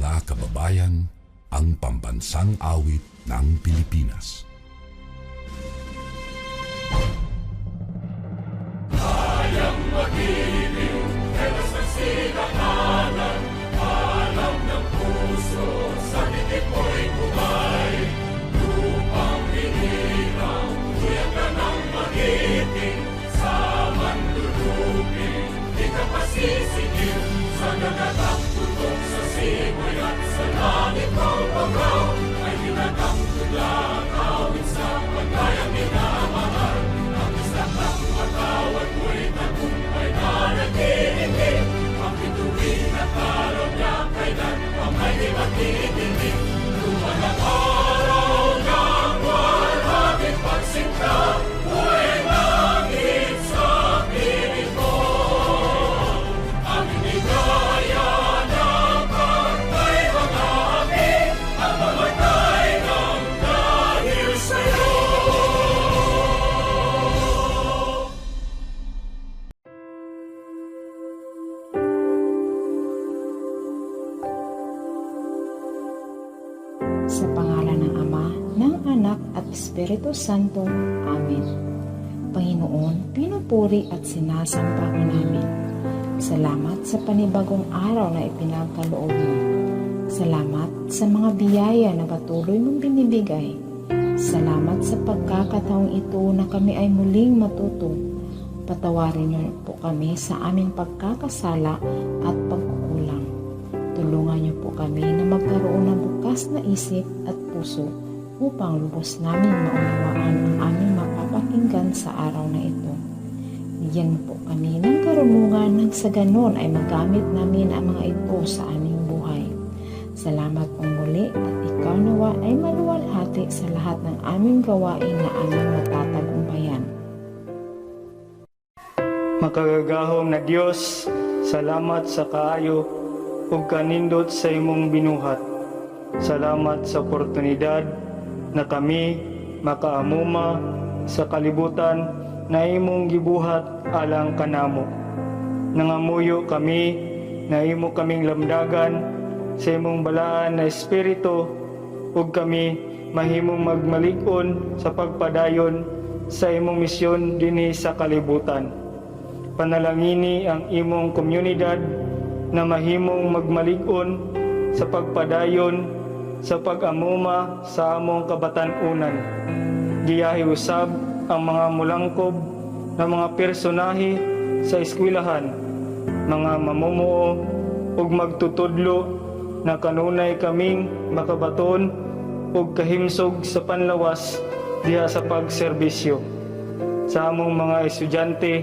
mga kababayan, ang pambansang awit ng Pilipinas. Kayang mag-ibig, telos ng sinakalan, alam ng puso, sa titik mo'y bumay. Lupang hinirang, tuyak ka ng magiting, sa manlulupin, di ka pasisigil, sa nagatang tutok sa simoy at sa langit ng pagaw, ay hinatang tula, kawit sa pagkayang minamahal. Ang isang ng matawad mo'y tagumpay na nagtitindig, ang bituin at araw niya kailan ang may di magtitindig. Lumanang araw ng walhabing pagsinta, buhay langit sa piling mo. Ang inigaya ng pagkay mga api, ang mamatay ng dahil sa'yo. Sa pangalan ng Ama, ng Anak at Espiritu Santo. Amen. Panginoon, pinupuri at sinasamba ka namin. Salamat sa panibagong araw na ipinagkaloob mo. Salamat sa mga biyaya na patuloy mong binibigay. Salamat sa pagkakataong ito na kami ay muling matuto. Patawarin niyo po kami sa aming pagkakasala at pagkukulang. Tulungan niyo po kami na magkaroon ng bukas na isip at puso upang lubos namin maunawaan ang aming mapapakinggan sa araw na ito. Bigyan mo po kami ng karunungan nang sa ganon ay magamit namin ang mga ito sa aming buhay. Salamat pong muli at ikaw nawa ay maluwalhati sa lahat ng aming gawain na aming matatagumpayan. Makagagahom na Dios, salamat sa kaayo ug kanindot sa imong binuhat. Salamat sa oportunidad na kami makaamuma sa kalibutan na imong gibuhat alang kanamo. Nangamuyo kami na imo kaming lamdagan sa imong balaan na espiritu ug kami mahimong magmalig-on sa pagpadayon sa imong misyon dinhi sa kalibutan. Panalangini ang imong komunidad na mahimong magmalig-on sa pagpadayon sa pag-amuma sa among kabatan-unan. Giyahi usab ang mga mulangkob na mga personahe sa eskwelahan, mga mamumuo ug magtutudlo na kanunay kaming makabaton ug kahimsog sa panlawas diha sa pagserbisyo. Sa among mga estudyante,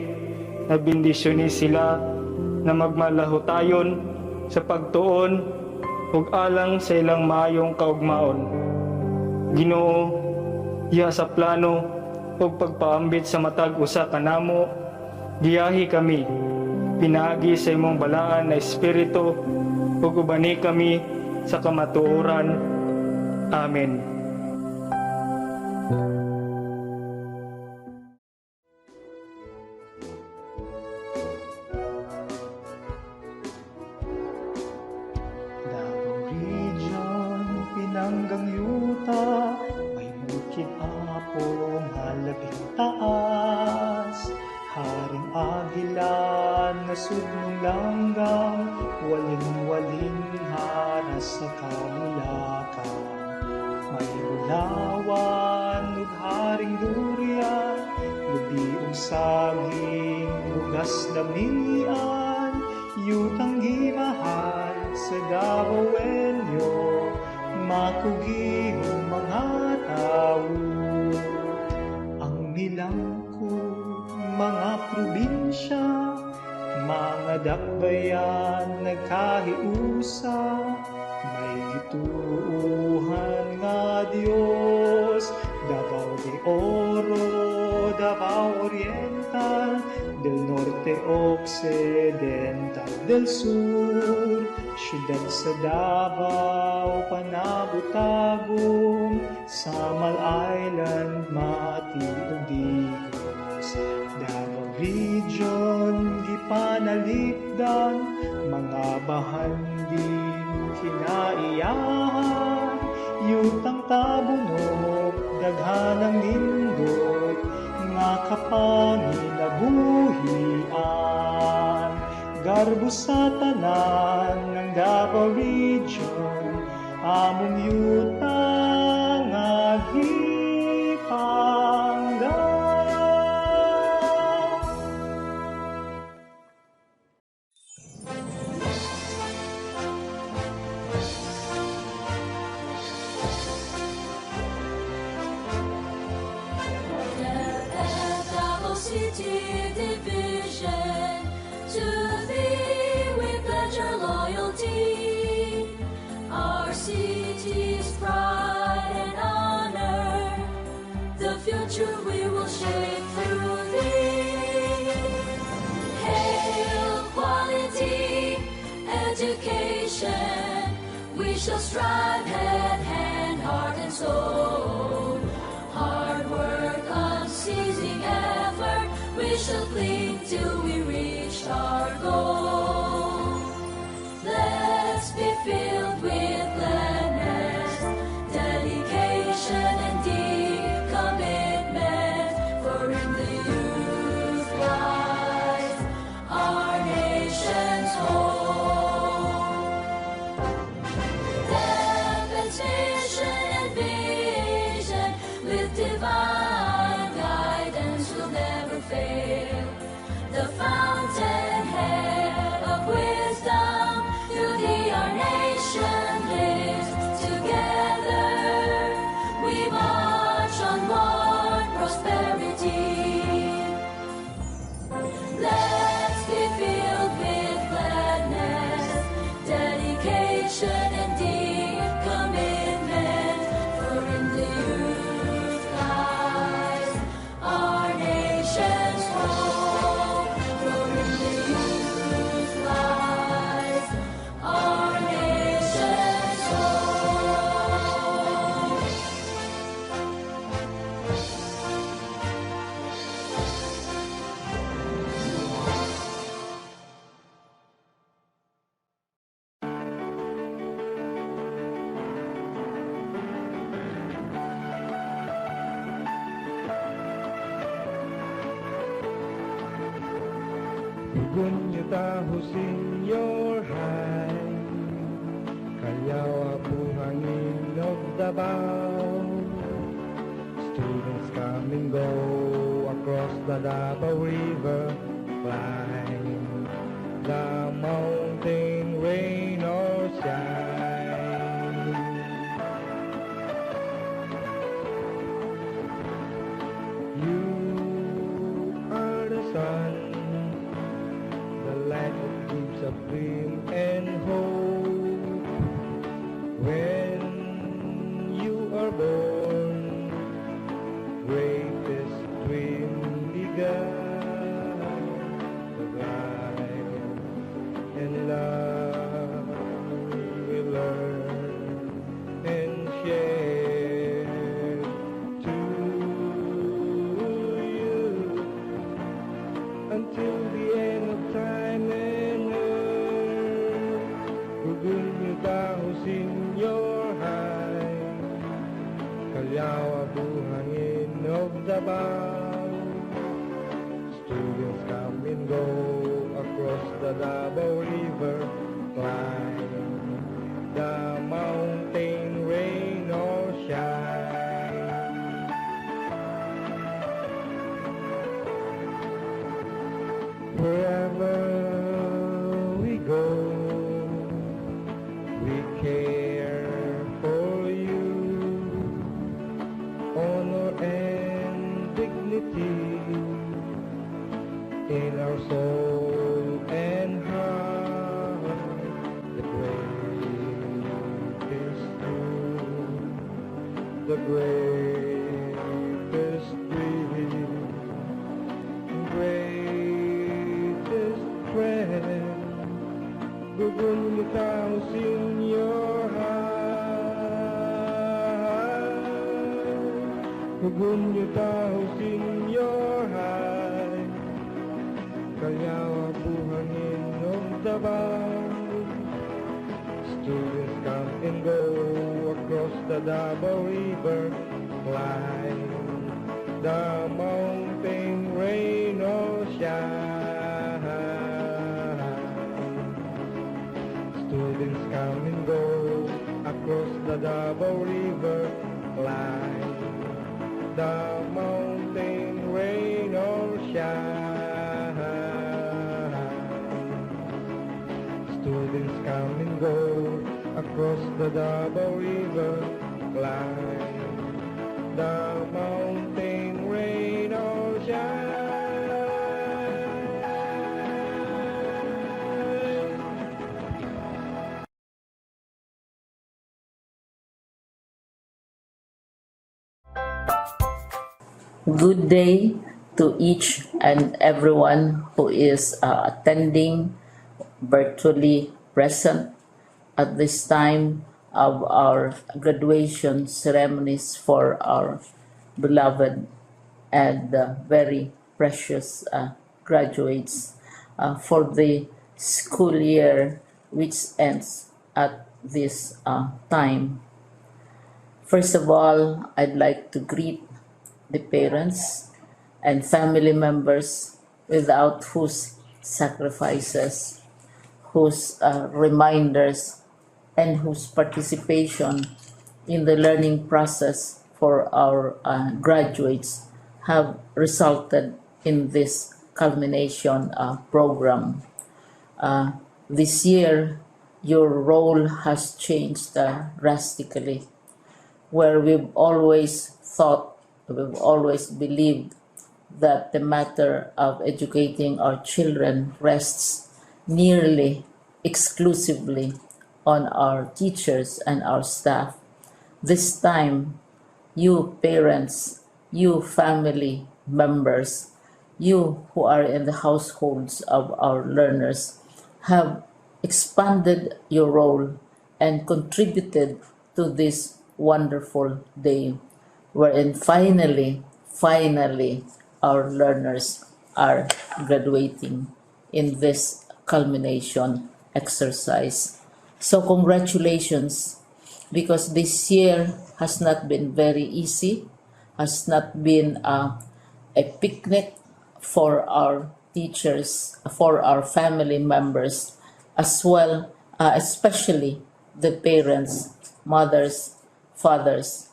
na bendisyonin sila na magmalahutayon sa pagtuon ug alang sa ilang maayong kaugmaon. Ginoo, iya sa plano ug pagpaambit sa matag usa kanamo, giyahi kami pinaagi sa imong balaan na espiritu ug ubani kami sa kamatuoran. Amen. Hanggang yuta, may bukid apo nga labing taas. Haring agilan na sudnong langgang, walin-walin haras sa kamulakan. May ulawan ug haring durian, lubi ug saging, bugas damian, yutang gimahal sa Gawawenyo. Makugihong mga tao, ang milangko, mga probinsya, mga dakbayan nagkahiusa, may gituuhan nga Dios, Davao de Oro, Davao Oriental, del Norte Occidental, del Sur, Siyudad sa Davao, Panabutagong, Samal Island, Mati ug Digos, Davao Region, Gipanalikdan, mga bahandi, kinaiyahan, yutang tabunok, daghanang nindot, nga kapanginabuhian. Garbo sa tanan ng Davao Region, among yutang nga gipangga. City division, to thee we pledge our loyalty, our city's pride and honor, the future we will shape through thee. Hail quality education, we shall strive head, hand, heart and soul, hard work, unceasing effort, we shall cling till we reach our goal. Let's be filled with gladness, dedication and deep commitment, for in the youth lies our nation's hope. Heaven's mission and vision with divine guidance will never fail. The fountainhead of wisdom, through thee our nation lives. Together we march onward, prosperity. Let's be filled with gladness, dedication and deep commitment, for in the youth lies our nation's hope. For in the youth lies our nation's hope. Gorgonio, Tajo, Senior High, Kayawa, buhangin of Davao. Students come and go across the Davao River, climb the mountain, rain or shine. You are the sun, the light that gives a dream and hope. When you are born, greatest dream began. The life and love we learn and share to you until the end of time and earth. Gorgonio, Tajo, Senior High, Kalyawa, buhangin of Davao. Students come and go across the Davao River, climb the mountain, rain or shine. Wherever we go, we care for you. Honor and dignity in our soul and heart. The greatest truth, the greatest dream, greatest friend. Gorgonio, Tajo, Senior High. Gorgonio, Tajo, Senior High, Kalyawa, buhangin of Davao. Students come and go across the Davao River, climb the mountain, rain or shine. Students come and go across the Davao River, climb the mountain, rain or shine. Students come and go across the Davao River, climb the mountain, rain or shine. Good day to each and everyone who is attending virtually present at this time of our graduation ceremonies for our beloved and very precious graduates for the school year which ends at this time. First of all, I'd like to greet the parents and family members without whose sacrifices, whose reminders, and whose participation in the learning process for our graduates have resulted in this culmination program. This year, your role has changed drastically, where we've always believed that the matter of educating our children rests nearly exclusively on our teachers and our staff. This time, you parents, you family members, you who are in the households of our learners have expanded your role and contributed to this wonderful day wherein finally, our learners are graduating in this culmination exercise. So congratulations, because this year has not been very easy, has not been a picnic for our teachers, for our family members, as well, especially the parents, mothers, fathers,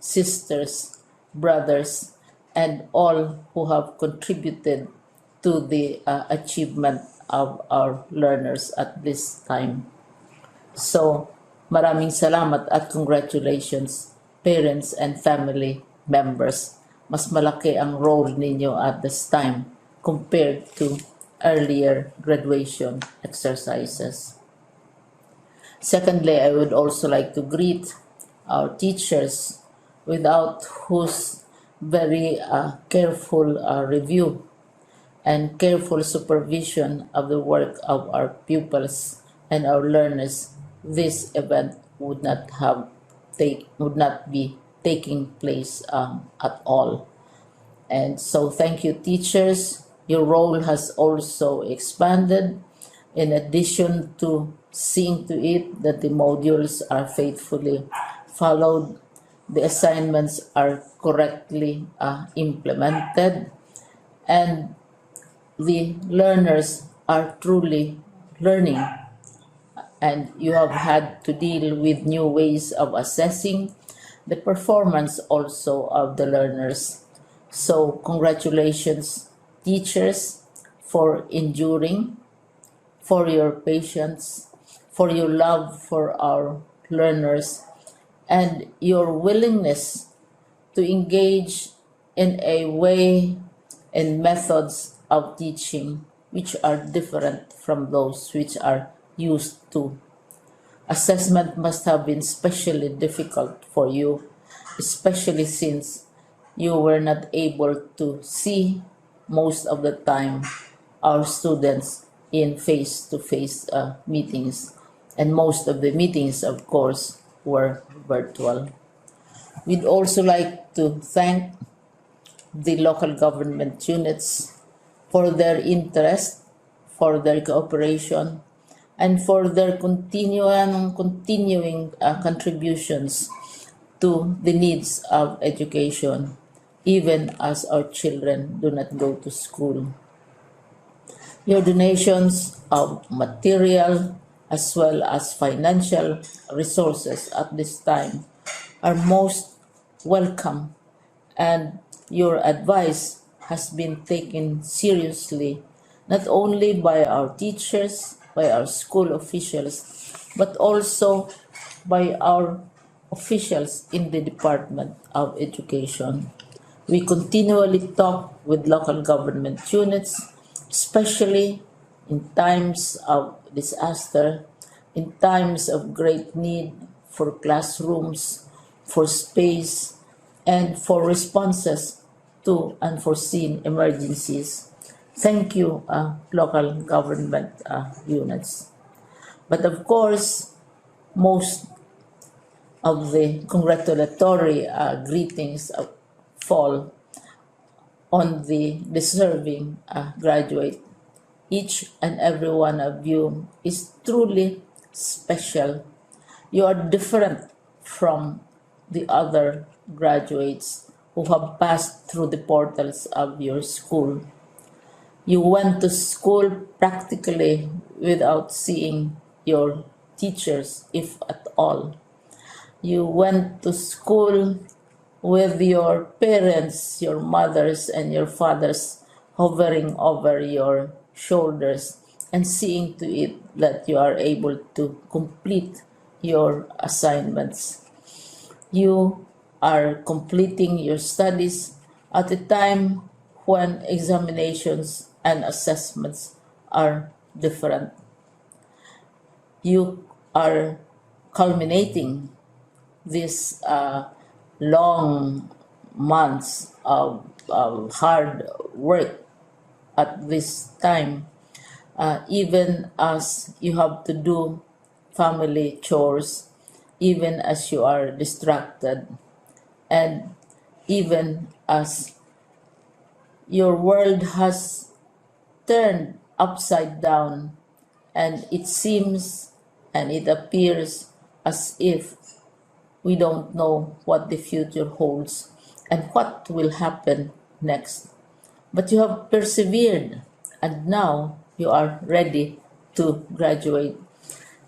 sisters, brothers, and all who have contributed to the achievement of our learners at this time. So, maraming salamat at congratulations, parents and family members. Mas malaki ang role ninyo at this time compared to earlier graduation exercises. Secondly, I would also like to greet our teachers, without whose very careful review and careful supervision of the work of our pupils and our learners, this event would not be taking place at all. And so thank you, teachers. Your role has also expanded, in addition to seeing to it that the modules are faithfully followed, the assignments are correctly implemented, and the learners are truly learning. And you have had to deal with new ways of assessing the performance also of the learners. So congratulations, teachers, for enduring, for your patience, for your love for our learners, and your willingness to engage in a way and methods of teaching which are different from those which are used to. Assessment must have been especially difficult for you, especially since you were not able to see most of the time our students in face-to-face meetings, and most of the meetings, of course, were virtual. We'd also like to thank the local government units for their interest, for their cooperation, and for their continuing contributions to the needs of education, even as our children do not go to school. Your donations of material as well as financial resources at this time are most welcome, and your advice has been taken seriously not only by our teachers, by our school officials, but also by our officials in the Department of Education. We continually talk with local government units, especially in times of disaster, in times of great need for classrooms, for space, and for responses to unforeseen emergencies. Thank you, local government units. But of course, most of the congratulatory greetings fall on the deserving graduate. Each and every one of you is truly special. You are different from the other graduates who have passed through the portals of your school. You went to school practically without seeing your teachers, if at all. You went to school with your parents, your mothers, and your fathers hovering over your shoulders and seeing to it that you are able to complete your assignments. You are completing your studies at a time when examinations and assessments are different. You are culminating these long months of hard work at this time, even as you have to do family chores, even as you are distracted, and even as your world has turned upside down, and it seems and it appears as if we don't know what the future holds and what will happen next. But you have persevered, and now you are ready to graduate.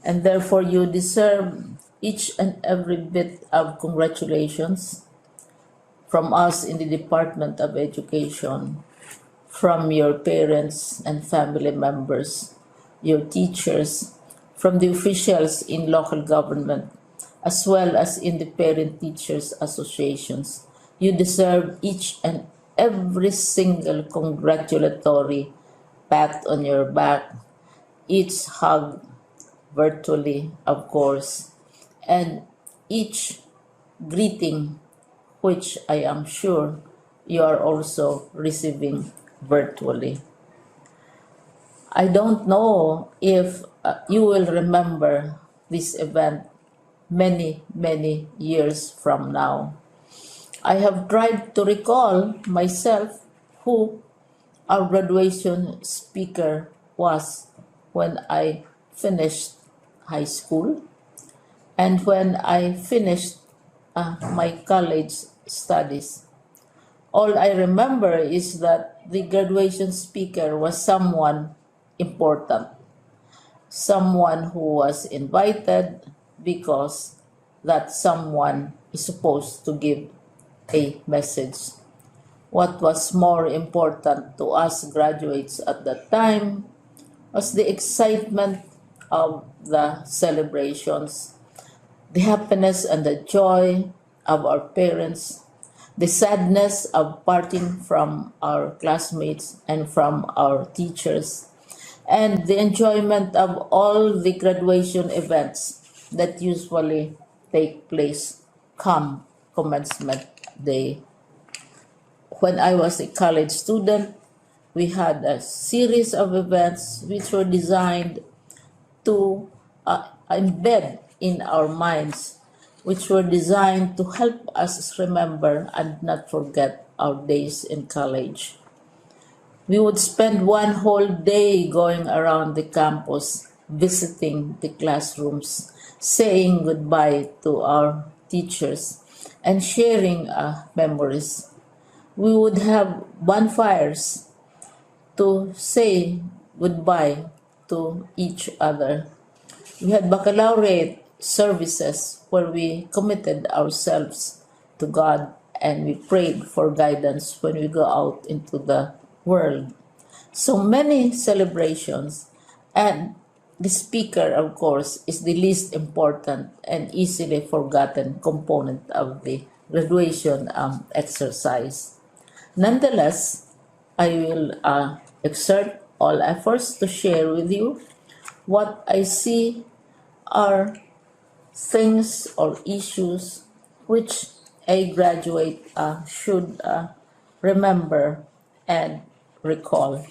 And therefore, you deserve each and every bit of congratulations from us in the Department of Education, from your parents and family members, your teachers, from the officials in local government, as well as in the parent teachers associations. You deserve each and every single congratulatory pat on your back, each hug virtually, of course, and each greeting, which I am sure you are also receiving virtually. I don't know if you will remember this event many years from now. I have tried to recall myself who our graduation speaker was when I finished high school and when I finished my college studies. All I remember is that the graduation speaker was someone important, someone who was invited because that someone is supposed to give a message. What was more important to us graduates at that time was the excitement of the celebrations, the happiness and the joy of our parents, the sadness of parting from our classmates and from our teachers, and the enjoyment of all the graduation events that usually take place come commencement day. When I was a college student, we had a series of events which were designed to embed in our minds, which were designed to help us remember and not forget our days in college. We would spend one whole day going around the campus visiting the classrooms, saying goodbye to our teachers, and sharing memories. We would have bonfires to say goodbye to each other. We had baccalaureate services where we committed ourselves to God and we prayed for guidance when we go out into the world. So many celebrations, and the speaker, of course, is the least important and easily forgotten component of the graduation exercise. Nonetheless, I will exert all efforts to share with you what I see are things or issues which a graduate should remember and recall.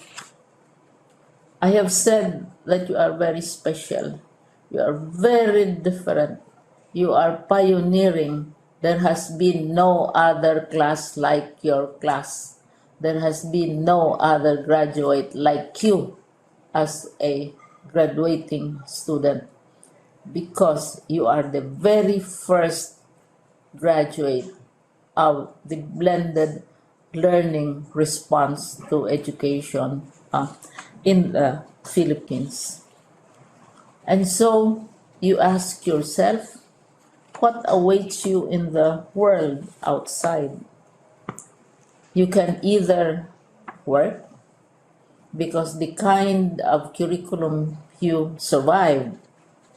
I have said that you are very special. You are very different. You are pioneering. There has been no other class like your class. There has been no other graduate like you as a graduating student, because you are the very first graduate of the blended learning response to education in the Philippines. And so you ask yourself, what awaits you in the world outside? You can either work, because the kind of curriculum you survived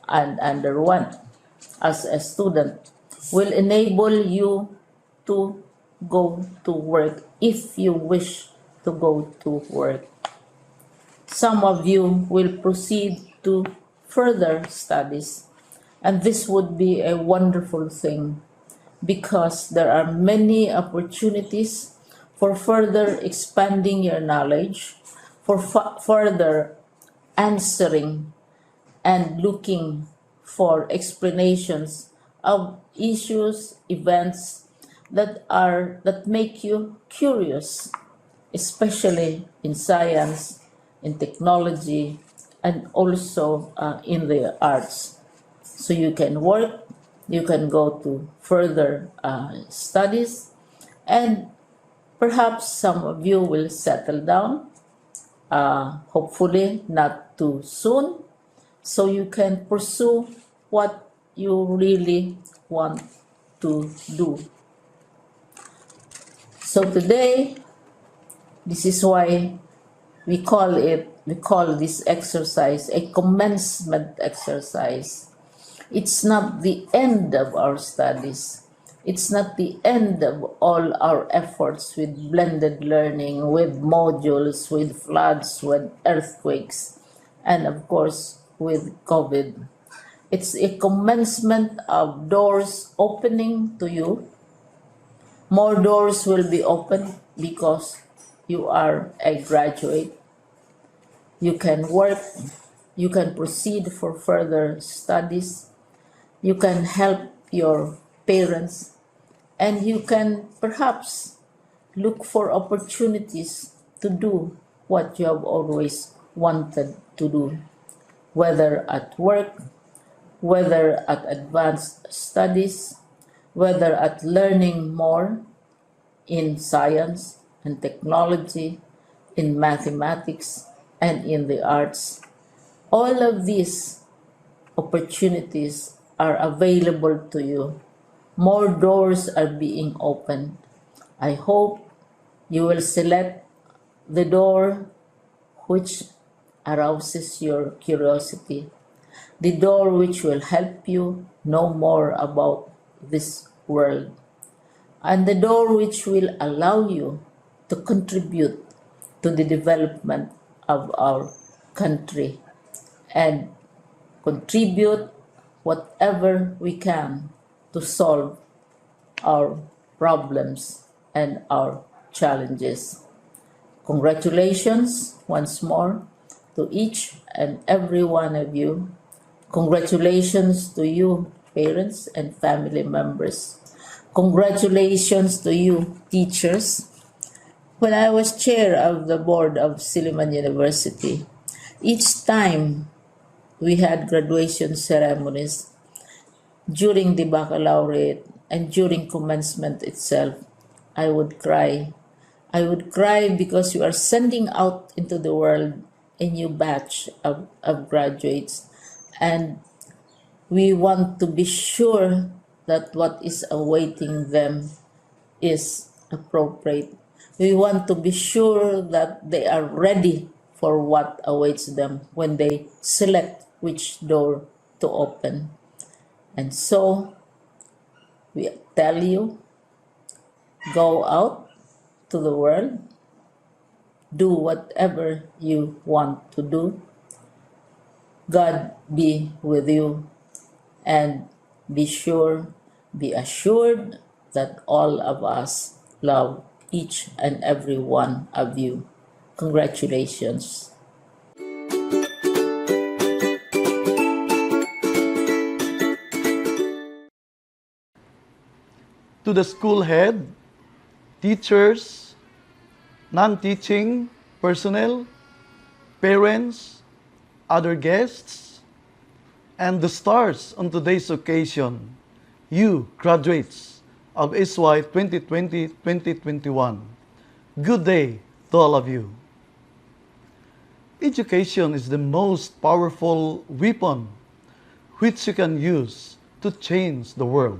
and underwent as a student will enable you to go to work if you wish to go to work. Some of you will proceed to further studies, and this would be a wonderful thing because there are many opportunities for further expanding your knowledge, for further answering and looking for explanations of issues, events that make you curious, especially in science, in technology, and also in the arts. So you can work, you can go to further studies, and perhaps some of you will settle down, hopefully not too soon, so you can pursue what you really want to do. So today, this is why we call this exercise a commencement exercise. It's not the end of our studies. It's not the end of all our efforts with blended learning, with modules, with floods, with earthquakes, and of course with COVID. It's a commencement of doors opening to you. More doors will be opened because you are a graduate. You can work, you can proceed for further studies, you can help your parents, and you can perhaps look for opportunities to do what you have always wanted to do, whether at work, whether at advanced studies, whether at learning more in science and technology, in mathematics, and in the arts. All of these opportunities are available to you. More doors are being opened. I hope you will select the door which arouses your curiosity, the door which will help you know more about this world, and the door which will allow you to contribute to the development of our country and contribute whatever we can to solve our problems and our challenges. Congratulations once more to each and every one of you. Congratulations to you, parents and family members. Congratulations to you, teachers. When I was chair of the board of Silliman University, each time we had graduation ceremonies, during the baccalaureate, and during commencement itself, I would cry. I would cry because you are sending out into the world a new batch of graduates, and we want to be sure that what is awaiting them is appropriate. We want to be sure that they are ready for what awaits them when they select which door to open. And so we tell you, go out to the world, do whatever you want to do. God be with you, and be sure, be assured that all of us love each and every one of you. Congratulations. To the school head, teachers, non-teaching personnel, parents, other guests, and the stars on today's occasion, you graduates of SY 2020-2021. Good day to all of you. Education is the most powerful weapon which you can use to change the world.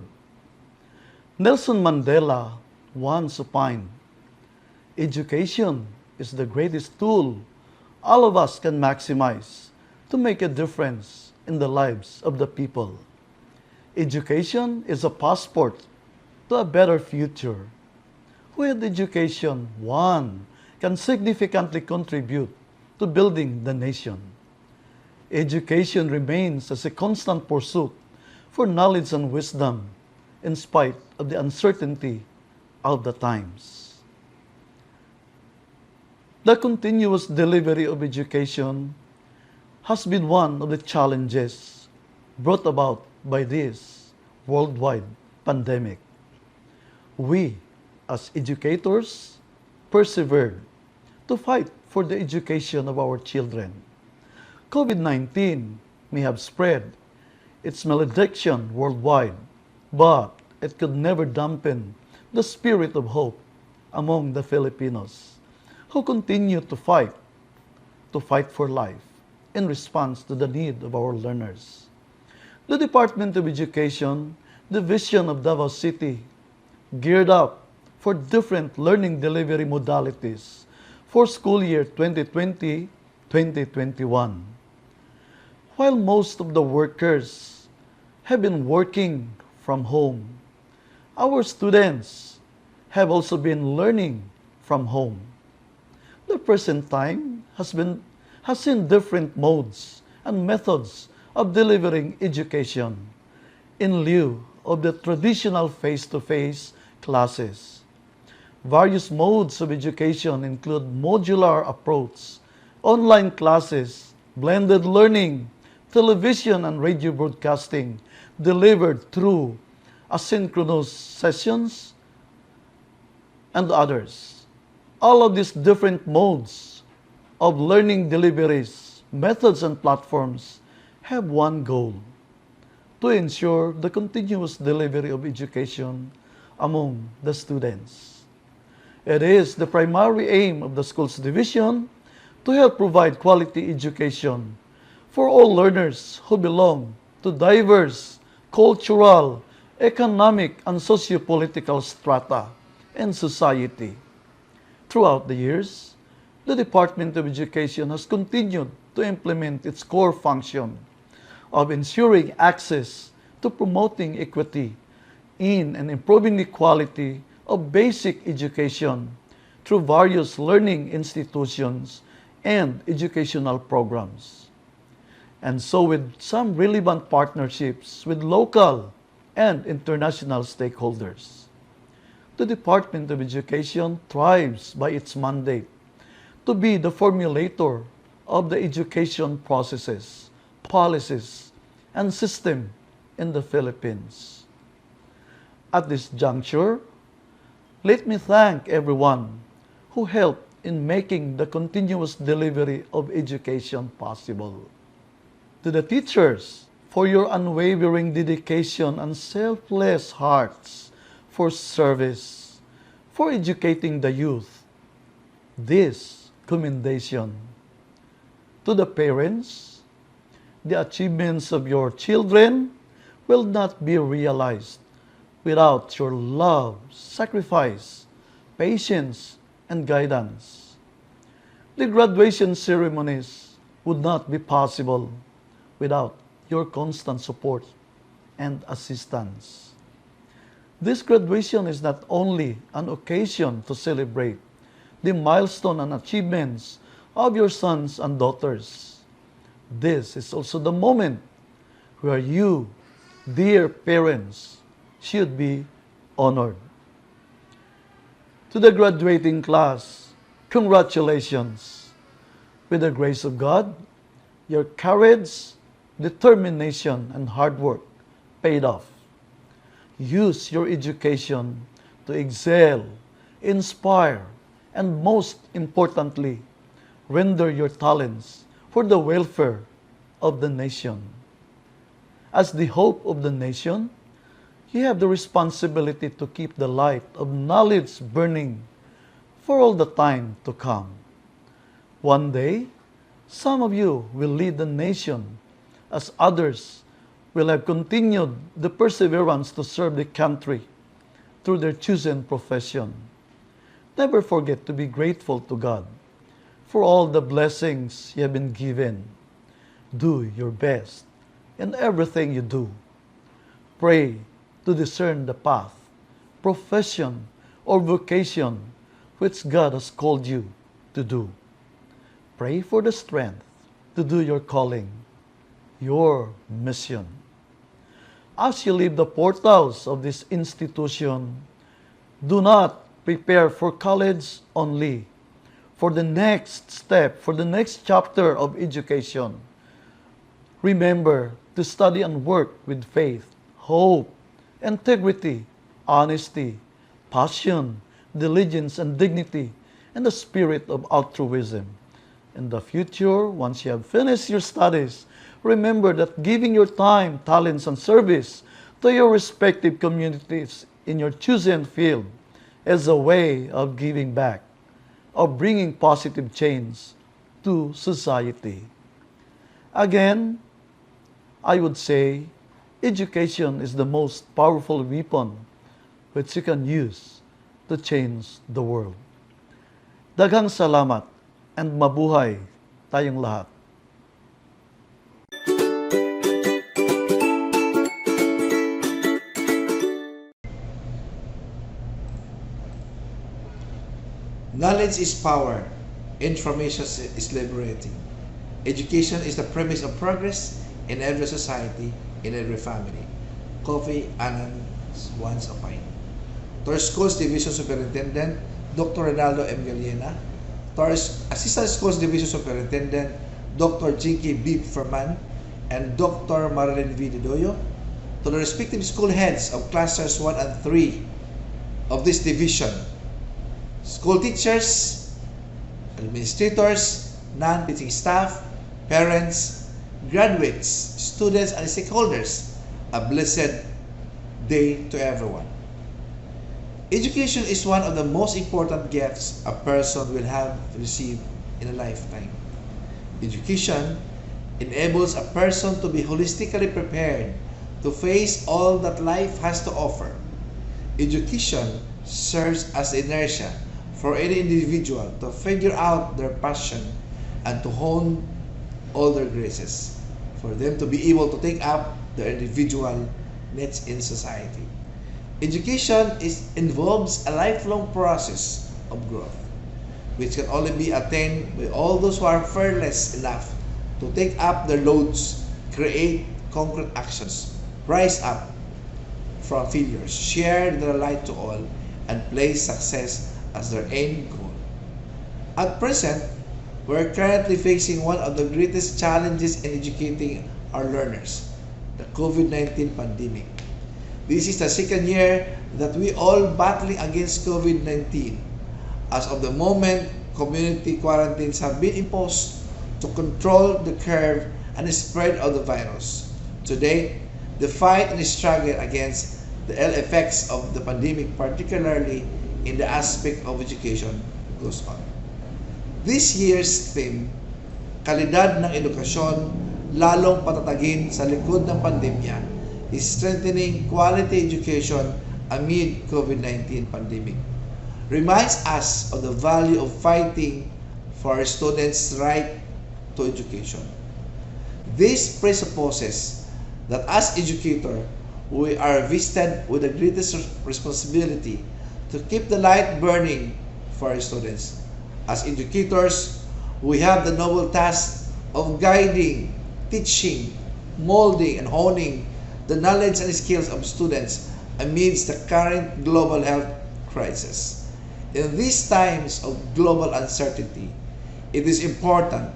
Nelson Mandela once opined, education is the greatest tool all of us can maximize to make a difference in the lives of the people. Education is a passport to a better future. With education, one can significantly contribute to building the nation. Education remains as a constant pursuit for knowledge and wisdom in spite of the uncertainty of the times. The continuous delivery of education has been one of the challenges brought about by this worldwide pandemic. We, as educators, persevered to fight for the education of our children. COVID-19 may have spread its malediction worldwide, but it could never dampen the spirit of hope among the Filipinos who continue to fight for life in response to the need of our learners. The Department of Education, Division of Davao City, geared up for different learning delivery modalities for school year 2020-2021. While most of the workers have been working from home, our students have also been learning from home. The present time has seen different modes and methods of delivering education in lieu of the traditional face-to-face classes. Various modes of education include modular approach, online classes, blended learning, television and radio broadcasting delivered through asynchronous sessions, and others. All of these different modes of learning deliveries, methods, and platforms have one goal: to ensure the continuous delivery of education among the students. It is the primary aim of the schools division to help provide quality education for all learners who belong to diverse cultural, economic, and socio-political strata in society. Throughout the years, the Department of Education has continued to implement its core function of ensuring access to promoting equity in and improving the quality of basic education through various learning institutions and educational programs. And so with some relevant partnerships with local and international stakeholders. The Department of Education thrives by its mandate to be the formulator of the education processes, policies, and system in the Philippines. At this juncture, let me thank everyone who helped in making the continuous delivery of education possible. To the teachers, for your unwavering dedication and selfless hearts for service, for educating the youth, this commendation. To the parents, the achievements of your children will not be realized without your love, sacrifice, patience, and guidance. The graduation ceremonies would not be possible without your constant support and assistance. This graduation is not only an occasion to celebrate the milestone and achievements of your sons and daughters. This is also the moment where you, dear parents, should be honored. To the graduating class, congratulations. With the grace of God, your courage, determination, and hard work paid off. Use your education to excel, inspire, and most importantly, render your talents for the welfare of the nation. As the hope of the nation, you have the responsibility to keep the light of knowledge burning for all the time to come. One day, some of you will lead the nation, as others will have continued the perseverance to serve the country through their chosen profession. Never forget to be grateful to God for all the blessings you have been given. Do your best in everything you do. Pray to discern the path, profession, or vocation which God has called you to do. Pray for the strength to do your calling, your mission. As you leave the portals of this institution, do not prepare for college only, for the next step, for the next chapter of education. Remember to study and work with faith, hope, integrity, honesty, passion, diligence, and dignity, and the spirit of altruism. In the future, once you have finished your studies, remember that giving your time, talents, and service to your respective communities in your chosen field is a way of giving back, of bringing positive change to society. Again, I would say education is the most powerful weapon which you can use to change the world. Daghang salamat and mabuhay tayong lahat. Knowledge is power. Information is liberating. Education is the premise of progress in every society, in every family. Kofi Annan once opined. To our school's division superintendent, Dr. Ronaldo M. Galiena, to our assistant schools division superintendent, Dr. Jinky B. Ferman, and Dr. Marilyn V. Didoyo, to the respective school heads of clusters 1 and 3 of this division, school teachers, administrators, non-teaching staff, parents, graduates, students, and stakeholders, a blessed day to everyone. Education is one of the most important gifts a person will have received in a lifetime. Education enables a person to be holistically prepared to face all that life has to offer. Education serves as inertia for any individual to figure out their passion and to hone all their graces, for them to be able to take up their individual needs in society. Education involves a lifelong process of growth, which can only be attained by all those who are fearless enough to take up their loads, create concrete actions, rise up from failures, share their light to all, and place success as their end goal. At present, we're currently facing one of the greatest challenges in educating our learners, the COVID-19 pandemic. This is the second year that we all battling against COVID-19. As of the moment, community quarantines have been imposed to control the curve and the spread of the virus. Today, the fight and struggle against the ill effects of the pandemic, particularly in the aspect of education, goes on. This year's theme, Kalidad ng Edukasyon, lalong patatagin sa likod ng pandemya, is strengthening quality education amid COVID-19 pandemic. Reminds us of the value of fighting for our students' right to education. This presupposes that as educators, we are vested with the greatest responsibility to keep the light burning for our students. As educators, we have the noble task of guiding, teaching, molding, and honing the knowledge and skills of students amidst the current global health crisis. In these times of global uncertainty, it is important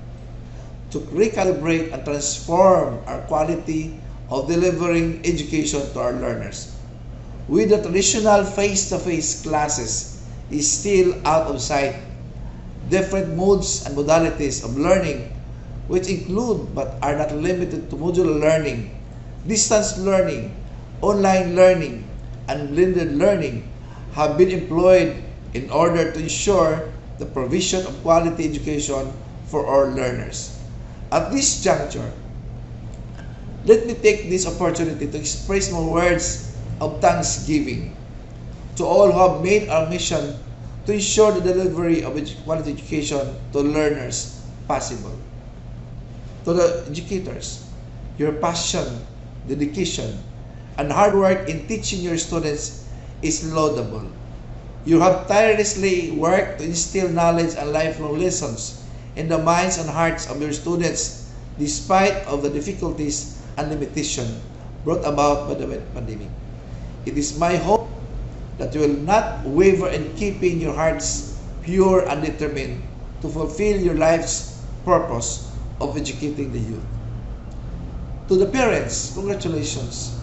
to recalibrate and transform our quality of delivering education to our learners. With the traditional face-to-face classes is still out of sight, different modes and modalities of learning, which include but are not limited to modular learning, distance learning, online learning, and blended learning, have been employed in order to ensure the provision of quality education for our learners. At this juncture, let me take this opportunity to express my words of thanksgiving to all who have made our mission to ensure the delivery of quality education to learners possible. To the educators, your passion, dedication, and hard work in teaching your students is laudable. You have tirelessly worked to instill knowledge and lifelong lessons in the minds and hearts of your students despite of the difficulties and limitation brought about by the pandemic. It is my hope that you will not waver in keeping your hearts pure and determined to fulfill your life's purpose of educating the youth. To the parents, congratulations.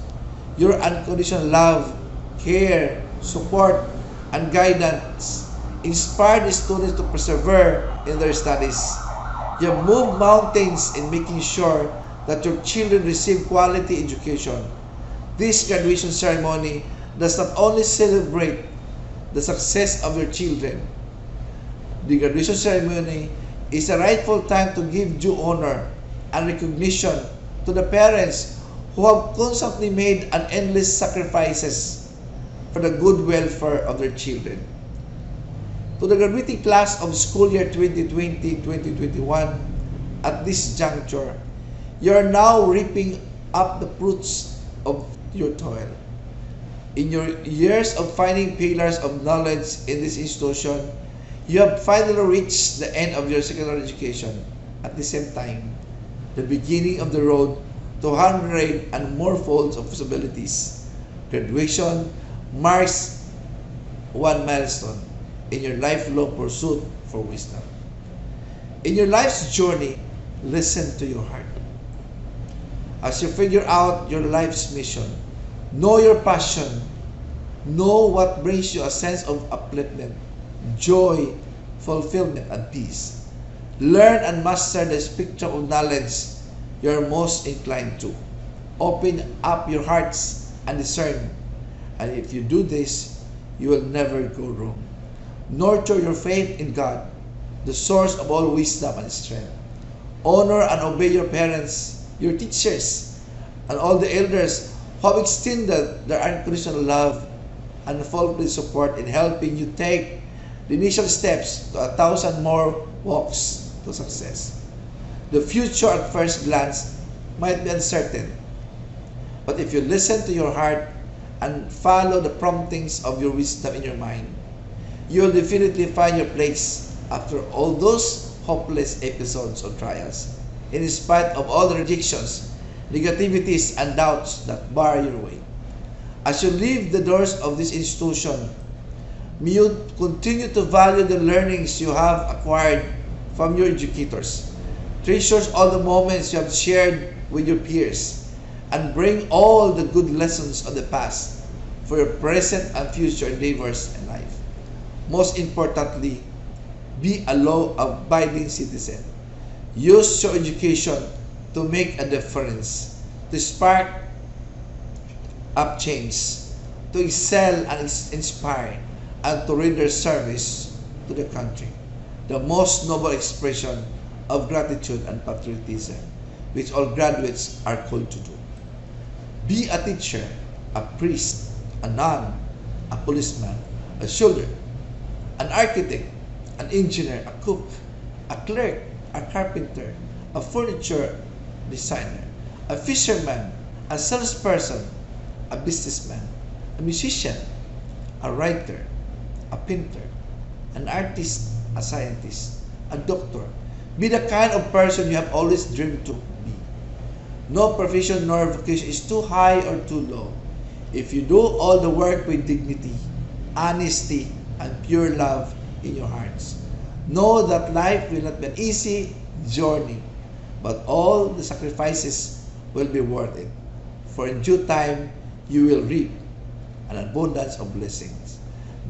Your unconditional love, care, support, and guidance inspired the students to persevere in their studies. You have moved mountains in making sure that your children receive quality education. This graduation ceremony does not only celebrate the success of your children. The graduation ceremony is a rightful time to give due honor and recognition to the parents who have constantly made an endless sacrifices for the good welfare of their children. To the graduating class of school year 2020-2021, at this juncture, you are now reaping up the fruits of your toil. In your years of finding pillars of knowledge in this institution, you have finally reached the end of your secondary education. At the same time, the beginning of the road to 100 and more folds of possibilities. Graduation marks one milestone in your lifelong pursuit for wisdom. In your life's journey, listen to your heart. As you figure out your life's mission, know your passion, know what brings you a sense of upliftment, joy, fulfillment, and peace. Learn and master the spectrum of knowledge you are most inclined to. Open up your hearts and discern. And if you do this, you will never go wrong. Nurture your faith in God, the source of all wisdom and strength. Honor and obey your parents, your teachers, and all the elders who have extended their unconditional love and full support in helping you take the initial steps to 1,000 more walks to success. The future at first glance might be uncertain, but if you listen to your heart and follow the promptings of your wisdom in your mind, you will definitely find your place after all those hopeless episodes or trials, in spite of all the rejections, negativities, and doubts that bar your way. As you leave the doors of this institution, may you continue to value the learnings you have acquired from your educators. Treasure all the moments you have shared with your peers, and bring all the good lessons of the past for your present and future endeavors in life. Most importantly, be a law-abiding citizen. Use your education to make a difference, to spark up change, to excel and inspire, and to render service to the country. The most noble expression of gratitude and patriotism, which all graduates are called to do. Be a teacher, a priest, a nun, a policeman, a soldier, an architect, an engineer, a cook, a clerk, a carpenter, a furniture designer, a fisherman, a salesperson, a businessman, a musician, a writer, a painter, an artist, a scientist, a doctor. Be the kind of person you have always dreamed to be. No profession nor vocation is too high or too low. If you do all the work with dignity, honesty, and pure love in your hearts, know that life will not be an easy journey, but all the sacrifices will be worth it. For in due time, you will reap an abundance of blessings.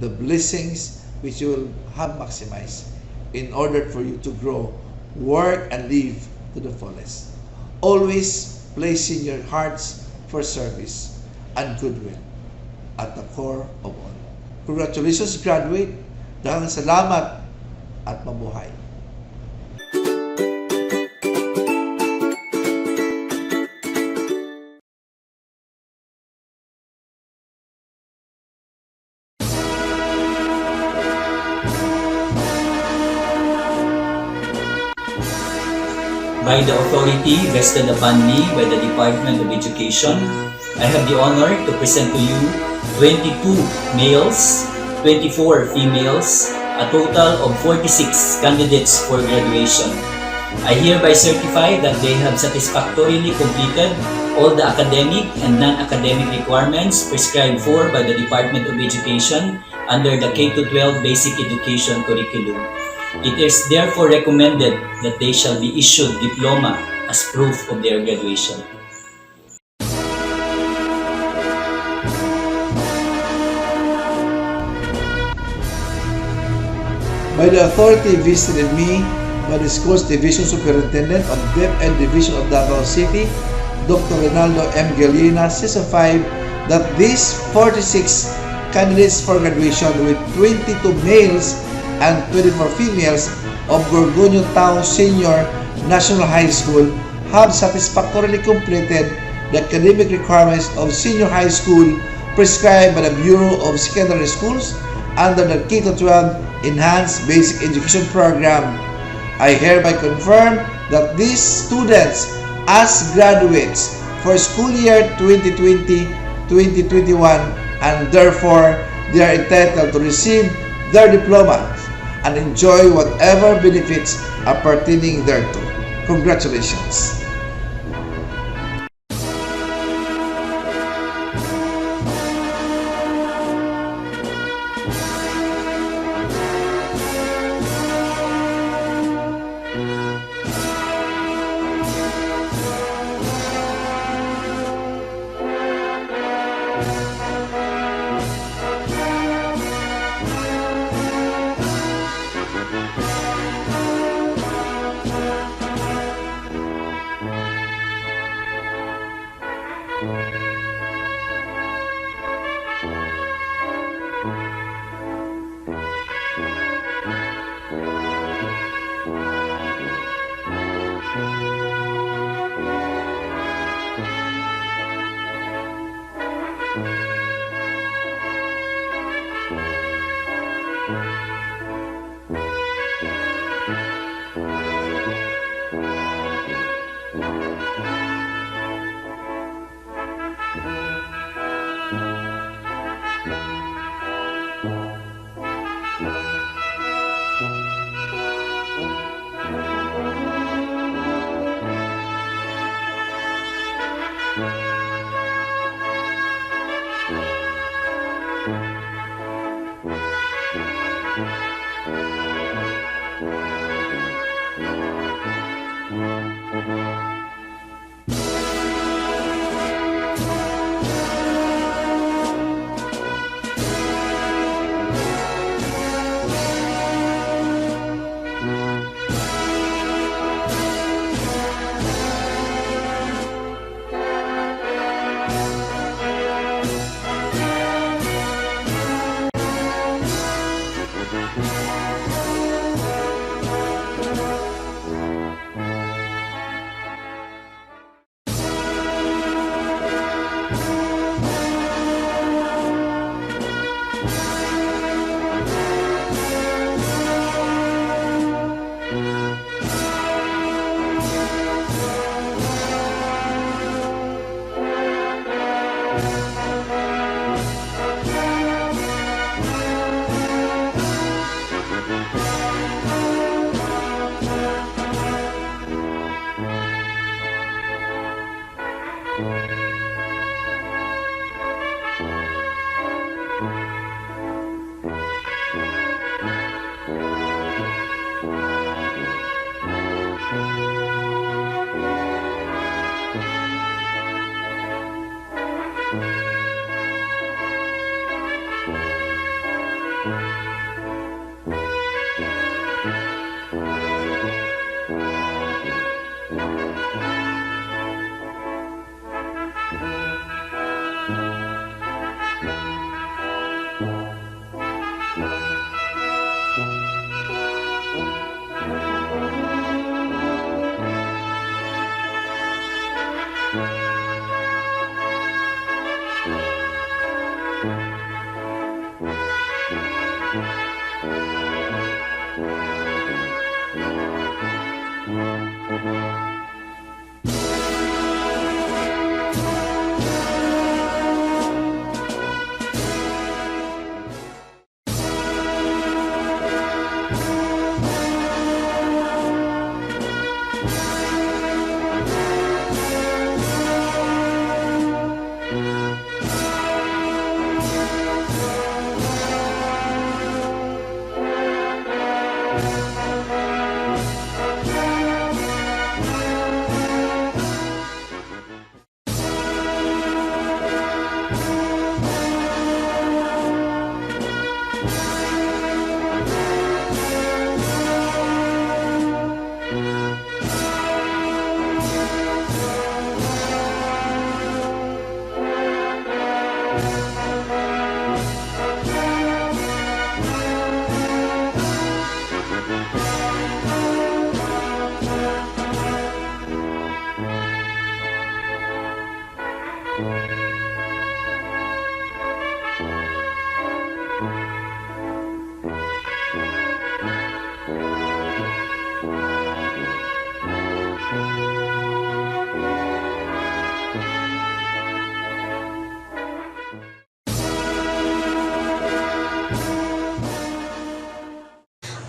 The blessings which you will have maximized in order for you to grow, work, and live to the fullest. Always placing your hearts for service and goodwill at the core of all. Congratulations, graduate. Daghang salamat at mabuhay. By the authority vested upon me by the Department of Education, I have the honor to present to you 22 males, 24 females, a total of 46 candidates for graduation. I hereby certify that they have satisfactorily completed all the academic and non-academic requirements prescribed for by the Department of Education under the K-12 Basic Education Curriculum. It is therefore recommended that they shall be issued diploma as proof of their graduation. By the authority vested in me by the school's Division Superintendent of DepEd Division of Davao City, Dr. Ronaldo M. Galina, certified that these 46 candidates for graduation with 22 males and 24 females of Gorgonio Tajo Senior National High School have satisfactorily completed the academic requirements of senior high school prescribed by the Bureau of Secondary Schools under the K-12 Enhanced Basic Education Program. I hereby confirm that these students as graduates for school year 2020-2021 and therefore they are entitled to receive their diplomas and enjoy whatever benefits are pertaining thereto. Congratulations!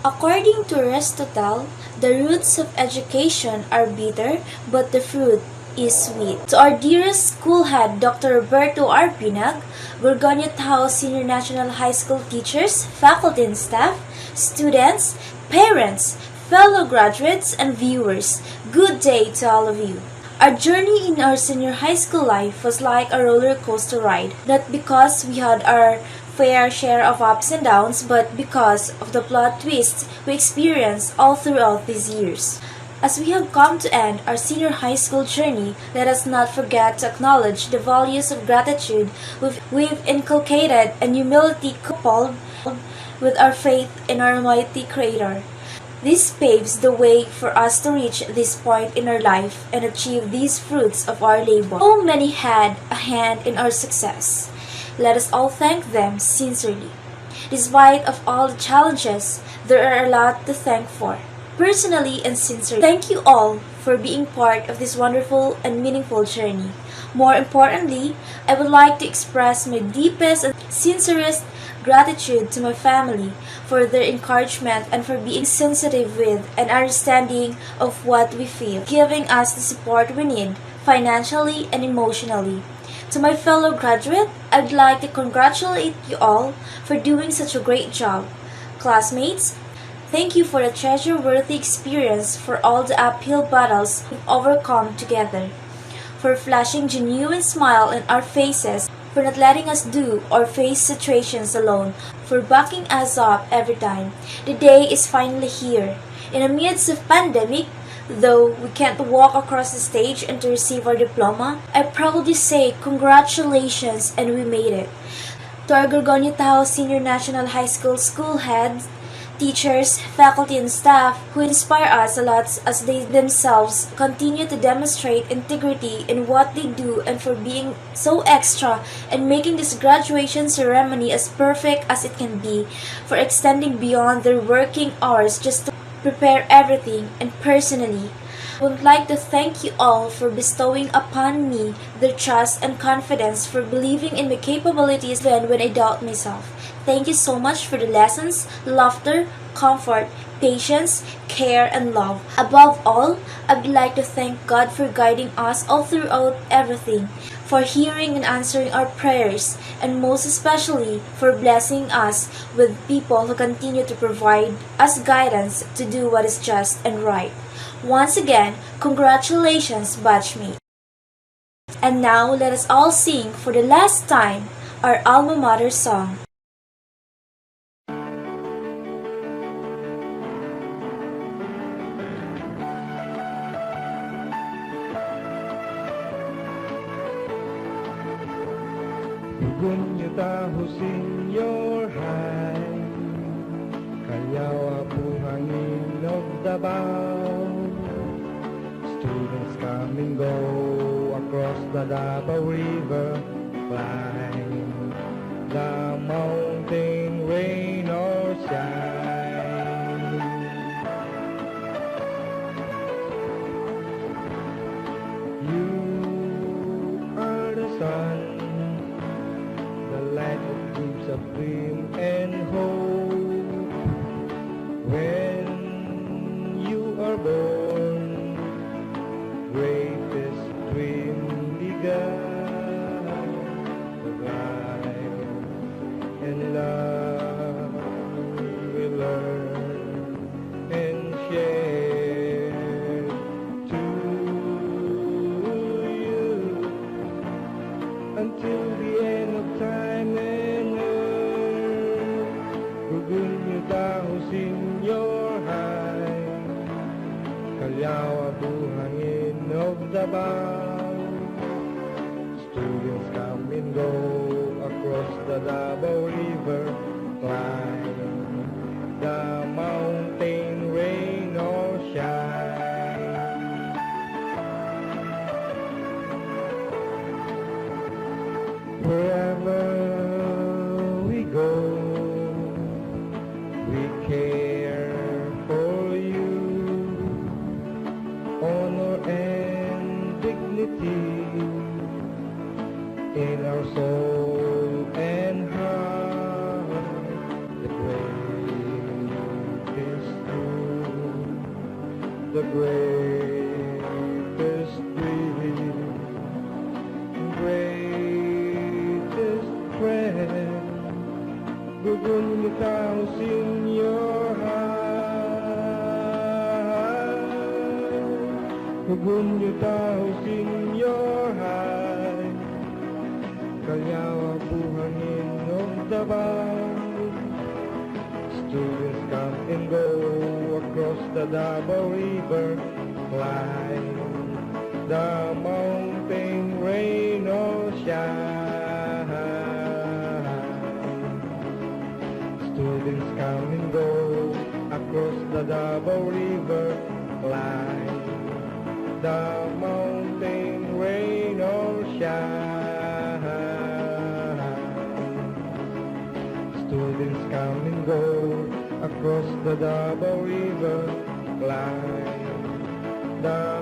According to Aristotle, the roots of education are bitter, but the fruit is sweet. To our dearest school head, Dr. Roberto R. Pinag, Gorgonio Tajo Senior National High School teachers, faculty and staff, students, parents, fellow graduates, and viewers, good day to all of you. Our journey in our senior high school life was like a roller coaster ride, not because we had our fair share of ups and downs, but because of the plot twists we experienced all throughout these years. As we have come to end our senior high school journey, let us not forget to acknowledge the values of gratitude we've inculcated and humility coupled with our faith in our mighty Creator. This paves the way for us to reach this point in our life and achieve these fruits of our labor. So many had a hand in our success. Let us all thank them sincerely. Despite of all the challenges, there are a lot to thank for. Personally and sincerely, thank you all for being part of this wonderful and meaningful journey. More importantly, I would like to express my deepest and sincerest gratitude to my family for their encouragement and for being sensitive with and understanding of what we feel, giving us the support we need financially and emotionally. To my fellow graduate, I'd like to congratulate you all for doing such a great job. Classmates, thank you for the treasure-worthy experience, for all the uphill battles we've overcome together, for flashing genuine smile in our faces, for not letting us do or face situations alone, for backing us up every time. The day is finally here. In the midst of pandemic, though we can't walk across the stage and to receive our diploma, I proudly say congratulations and we made it. To our Gorgonio Tajo Senior National High School school heads, teachers, faculty, and staff who inspire us a lot as they themselves continue to demonstrate integrity in what they do, and for being so extra and making this graduation ceremony as perfect as it can be, for extending beyond their working hours just to prepare everything, and personally, I would like to thank you all for bestowing upon me the trust and confidence, for believing in my capabilities even when I doubt myself. Thank you so much for the lessons, laughter, comfort, patience, care, and love. Above all, I'd like to thank God for guiding us all throughout everything, for hearing and answering our prayers, and most especially for blessing us with people who continue to provide us guidance to do what is just and right. Once again, congratulations, batchmate. And now let us all sing for the last time our alma mater song. Gorgonio Tajo Senior High, Kayawa buhangin of Davao. Students come and go across the Davao River, climb the mountain, rain or shine. You are the sun, the light of gives of dream and hope. When you are born, greatest dream began. The life and love we learn and share to you until the end of time and earth. Gorgonio Tajo Senior High, Kalyawa buhangin of Davao. Students come and go across the Davao River, climb the mountain, rain or shine. Wherever we go, we care for you. Honor and dignity in our soul and heart. The greatest truth, the greatest dream, greatest friend. Gorgonio Tajo Senior High, Gorgonio Tajo Senior High, Kalyawa buhangin of Davao. Students come and go across the Davao River, climb the mountain, rain or shine. Students come and go across the Davao River, climb the mountain, rain or shine. Students come and go across the Davao River, climb the